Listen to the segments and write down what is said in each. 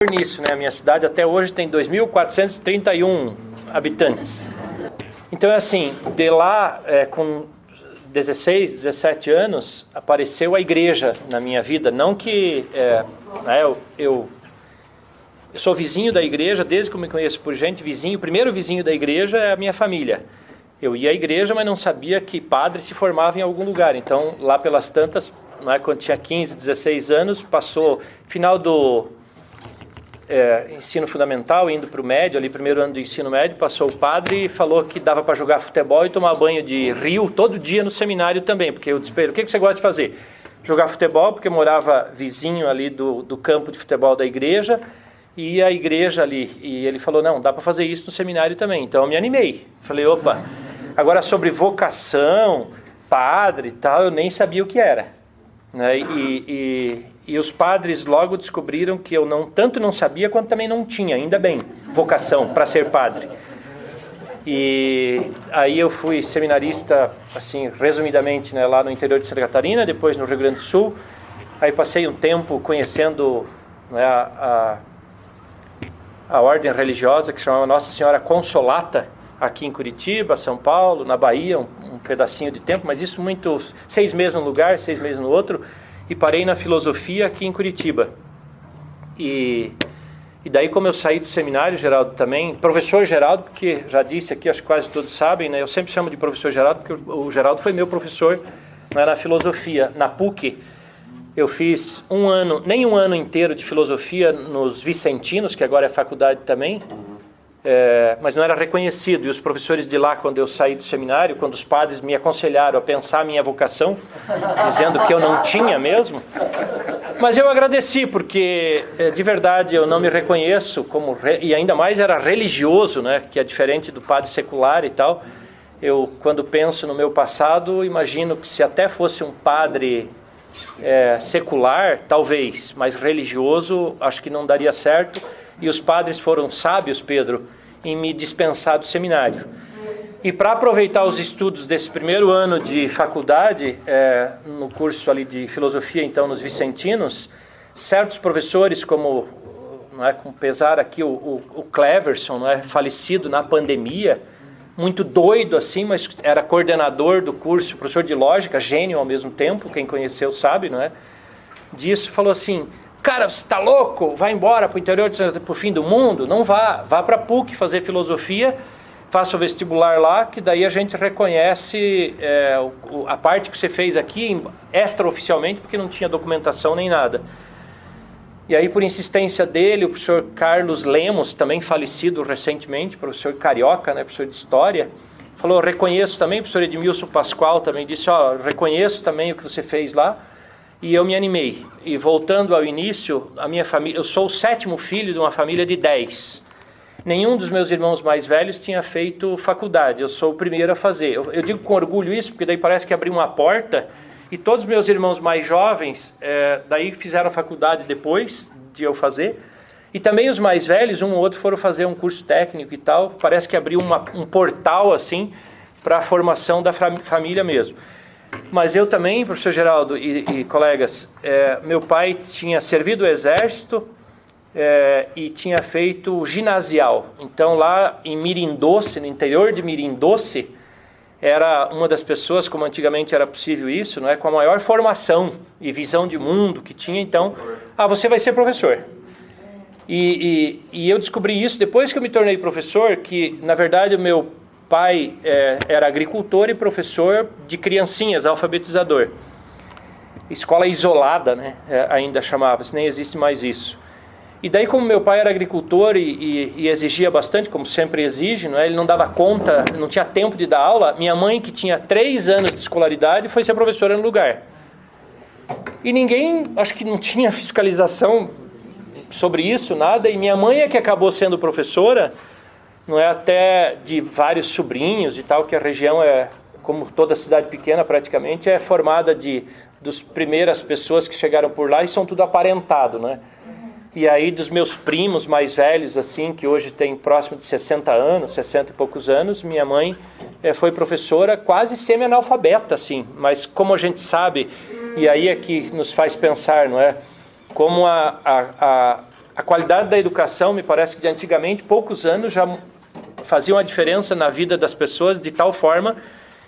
nisso, né? A minha cidade até hoje tem 2.431 habitantes. Então, assim, de lá, com 16, 17 anos, apareceu a igreja na minha vida. Não que eu sou vizinho da igreja, desde que eu me conheço por gente, o primeiro vizinho da igreja é a minha família. Eu ia à igreja, mas não sabia que padre se formava em algum lugar. Então, lá pelas tantas, quando tinha 15, 16 anos, passou final do ensino fundamental, indo para o médio, ali primeiro ano do ensino médio, passou o padre e falou que dava para jogar futebol e tomar banho de rio todo dia no seminário também, porque eu disse para ele, o que você gosta de fazer? Jogar futebol, porque eu morava vizinho ali do campo de futebol da igreja, e a igreja ali, e ele falou, não, dá para fazer isso no seminário também. Então eu me animei, falei, opa, agora sobre vocação, padre e tal, eu nem sabia o que era, né? E os padres logo descobriram que eu tanto não sabia quanto também não tinha, ainda bem, vocação para ser padre. E aí eu fui seminarista, assim, resumidamente, né, lá no interior de Santa Catarina, depois no Rio Grande do Sul. Aí passei um tempo conhecendo, né, a ordem religiosa que se chamava Nossa Senhora Consolata, aqui em Curitiba, São Paulo, na Bahia, um pedacinho de tempo, mas isso 6 meses num lugar, 6 meses no outro. E parei na filosofia aqui em Curitiba. E daí, como eu saí do seminário, Geraldo também, professor Geraldo, porque já disse aqui, acho que quase todos sabem, né? Eu sempre chamo de professor Geraldo, porque o Geraldo foi meu professor, né, na filosofia, na PUC. Eu fiz nem um ano inteiro de filosofia nos Vicentinos, que agora é faculdade também, mas não era reconhecido. E os professores de lá, quando eu saí do seminário, quando os padres me aconselharam a pensar a minha vocação, dizendo que eu não tinha mesmo, mas eu agradeci, porque de verdade eu não me reconheço como, e ainda mais era religioso, né, que é diferente do padre secular e tal. Eu, quando penso no meu passado, imagino que se até fosse um padre secular, talvez, mas religioso, acho que não daria certo. E os padres foram sábios, Pedro, em me dispensar do seminário. E para aproveitar os estudos desse primeiro ano de faculdade, no curso ali de filosofia, então, nos Vicentinos, certos professores, como, com pesar aqui, o Cleverson, falecido na pandemia, muito doido assim, mas era coordenador do curso, professor de lógica, gênio ao mesmo tempo, quem conheceu sabe, disso, falou assim, cara, você está louco? Vai embora para o interior, para o fim do mundo? Não vá para a PUC fazer filosofia, faça o vestibular lá, que daí a gente reconhece a parte que você fez aqui extraoficialmente, porque não tinha documentação nem nada. E aí, por insistência dele, o professor Carlos Lemos, também falecido recentemente, professor carioca, professor de história, falou, reconheço também, o professor Edmilson Pascoal também disse, reconheço também o que você fez lá. E eu me animei. E voltando ao início, a minha família, eu sou o 7º filho de uma família de 10. Nenhum dos meus irmãos mais velhos tinha feito faculdade. Eu sou o primeiro a fazer. Eu digo com orgulho isso, porque daí parece que abriu uma porta. E todos os meus irmãos mais jovens, daí fizeram faculdade depois de eu fazer. E também os mais velhos, um ou outro, foram fazer um curso técnico e tal. Parece que abriu um portal, assim, para a formação da família mesmo. Mas eu também, professor Geraldo e colegas, meu pai tinha servido o exército e tinha feito ginasial. Então lá em Mirim-Doce, no interior de Mirim-Doce, era uma das pessoas, como antigamente era possível isso, com a maior formação e visão de mundo que tinha. Então, você vai ser professor. E eu descobri isso depois que eu me tornei professor, que na verdade o meu pai era agricultor e professor de criancinhas, alfabetizador. Escola isolada, ainda chamava-se, nem existe mais isso. E daí, como meu pai era agricultor e exigia bastante, como sempre exige, ele não dava conta, não tinha tempo de dar aula, minha mãe, que tinha 3 anos de escolaridade, foi ser professora no lugar. E ninguém, acho que não tinha fiscalização sobre isso, nada, e minha mãe é que acabou sendo professora, até de vários sobrinhos e tal, que a região como toda cidade pequena praticamente, é formada dos primeiras pessoas que chegaram por lá e são tudo aparentado, E aí dos meus primos mais velhos, assim, que hoje tem próximo de 60 anos, 60 e poucos anos, minha mãe foi professora quase semi-analfabeta, assim, mas como a gente sabe, e aí é que nos faz pensar, como a a qualidade da educação, me parece que de antigamente, poucos anos, já faziam a diferença na vida das pessoas, de tal forma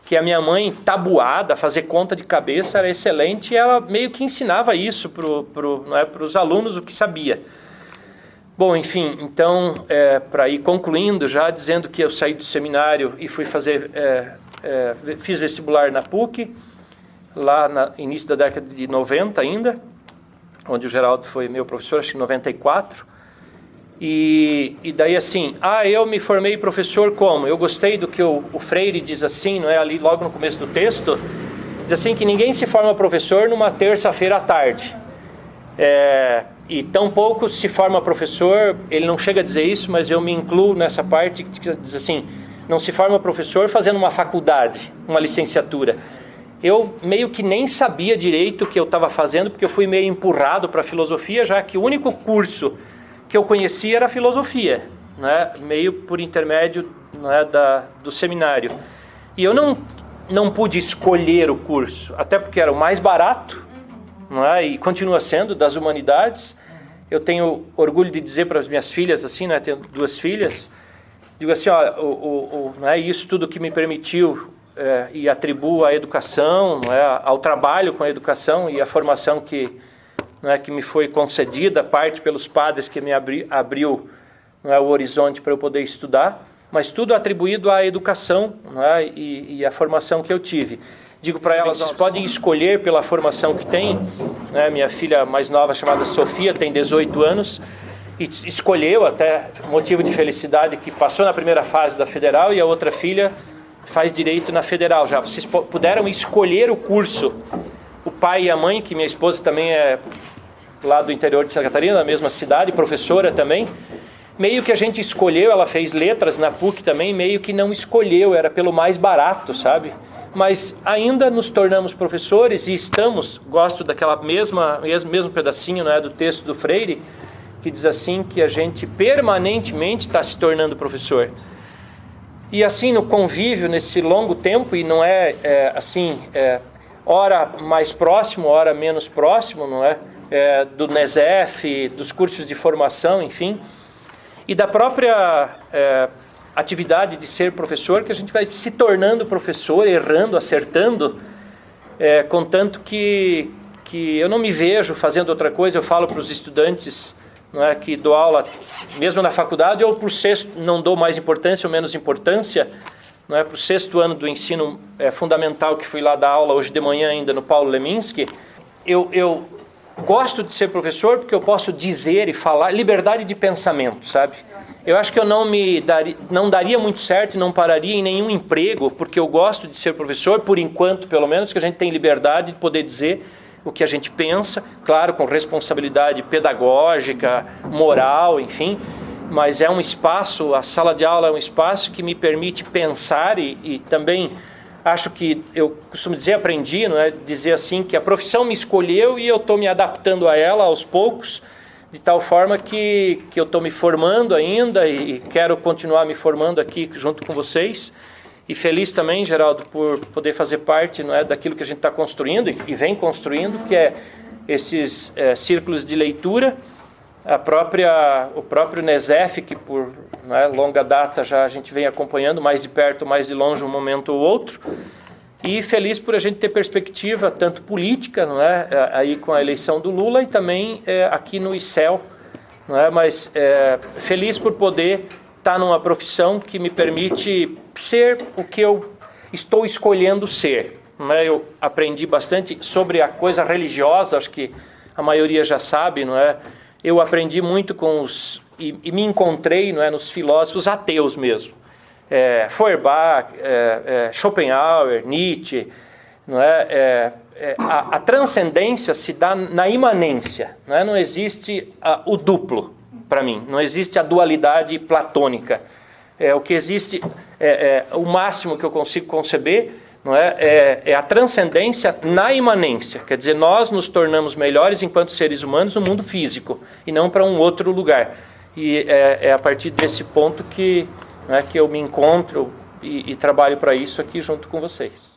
que a minha mãe, tabuada, fazer conta de cabeça, era excelente, e ela meio que ensinava isso para os alunos, o que sabia. Bom, enfim, então, para ir concluindo já, dizendo que eu saí do seminário e fui fazer, fiz vestibular na PUC, lá no início da década de 90 ainda, onde o Geraldo foi meu professor, acho que em 94, e daí assim, eu me formei professor como? Eu gostei do que o Freire diz assim, não é, ali logo no começo do texto, diz assim que ninguém se forma professor numa terça-feira à tarde, e tampouco se forma professor, ele não chega a dizer isso, mas eu me incluo nessa parte que diz assim, não se forma professor fazendo uma faculdade, uma licenciatura. Eu meio que nem sabia direito o que eu estava fazendo, porque eu fui meio empurrado para a filosofia, já que o único curso que eu conhecia era filosofia, né? Meio por intermédio, né, do seminário. E eu não pude escolher o curso, até porque era o mais barato, não é? E continua sendo, das humanidades. Eu tenho orgulho de dizer para as minhas filhas, assim, né? Tenho 2 filhas, digo assim, não é isso tudo que me permitiu e atribuo à educação, não é, ao trabalho com a educação e à formação que me foi concedida, parte pelos padres que me abriu, não é, o horizonte para eu poder estudar, mas tudo atribuído à educação, não é, e à formação que eu tive. Digo para elas, vocês podem escolher pela formação que tem, né, minha filha mais nova, chamada Sofia, tem 18 anos, e escolheu, até motivo de felicidade, que passou na primeira fase da Federal, e a outra filha faz Direito na Federal já. Vocês puderam escolher o curso. O pai e a mãe, que minha esposa também é lá do interior de Santa Catarina, da mesma cidade, professora também, meio que a gente escolheu, ela fez letras na PUC também, meio que não escolheu, era pelo mais barato, sabe? Mas ainda nos tornamos professores e estamos, gosto daquela mesmo pedacinho, né, do texto do Freire, que diz assim que a gente permanentemente está se tornando professor. E assim, no convívio, nesse longo tempo, e não hora mais próximo, hora menos próximo, não é? Do NESEF, dos cursos de formação, enfim, e da própria atividade de ser professor, que a gente vai se tornando professor, errando, acertando, contanto que eu não me vejo fazendo outra coisa. Eu falo para os estudantes, não é, que dou aula mesmo na faculdade, ou para o sexto, não dou mais importância ou menos importância, não é, para o 6º ano do ensino fundamental, que fui lá dar aula hoje de manhã ainda no Paulo Leminski. Eu gosto de ser professor porque eu posso dizer e falar, liberdade de pensamento, sabe? Eu acho que eu não daria muito certo e não pararia em nenhum emprego, porque eu gosto de ser professor, por enquanto, pelo menos, que a gente tem liberdade de poder dizer o que a gente pensa, claro, com responsabilidade pedagógica, moral, enfim, mas é um espaço, a sala de aula é um espaço que me permite pensar e também acho que, eu costumo dizer, aprendi, não é, dizer assim, que a profissão me escolheu e eu estou me adaptando a ela aos poucos, de tal forma que eu estou me formando ainda e quero continuar me formando aqui junto com vocês. E feliz também, Geraldo, por poder fazer parte, não é, daquilo que a gente está construindo e vem construindo, que é esses círculos de leitura, o próprio NESEF, que por longa data já a gente vem acompanhando, mais de perto, mais de longe, um momento ou outro. E feliz por a gente ter perspectiva, tanto política, não é, aí com a eleição do Lula, e também aqui no ICEL, não é, mas feliz por poder estar numa profissão que me permite ser o que eu estou escolhendo ser. Não é? Eu aprendi bastante sobre a coisa religiosa, acho que a maioria já sabe, não é? Eu aprendi muito e me encontrei, não é, nos filósofos ateus mesmo. Feuerbach, Schopenhauer, Nietzsche, não é? A transcendência se dá na imanência, não é? Não existe o duplo para mim, não existe a dualidade platônica. O que existe, o máximo que eu consigo conceber, não é a transcendência na imanência, quer dizer, nós nos tornamos melhores enquanto seres humanos no mundo físico e não para um outro lugar. E é a partir desse ponto que eu me encontro e trabalho para isso aqui junto com vocês.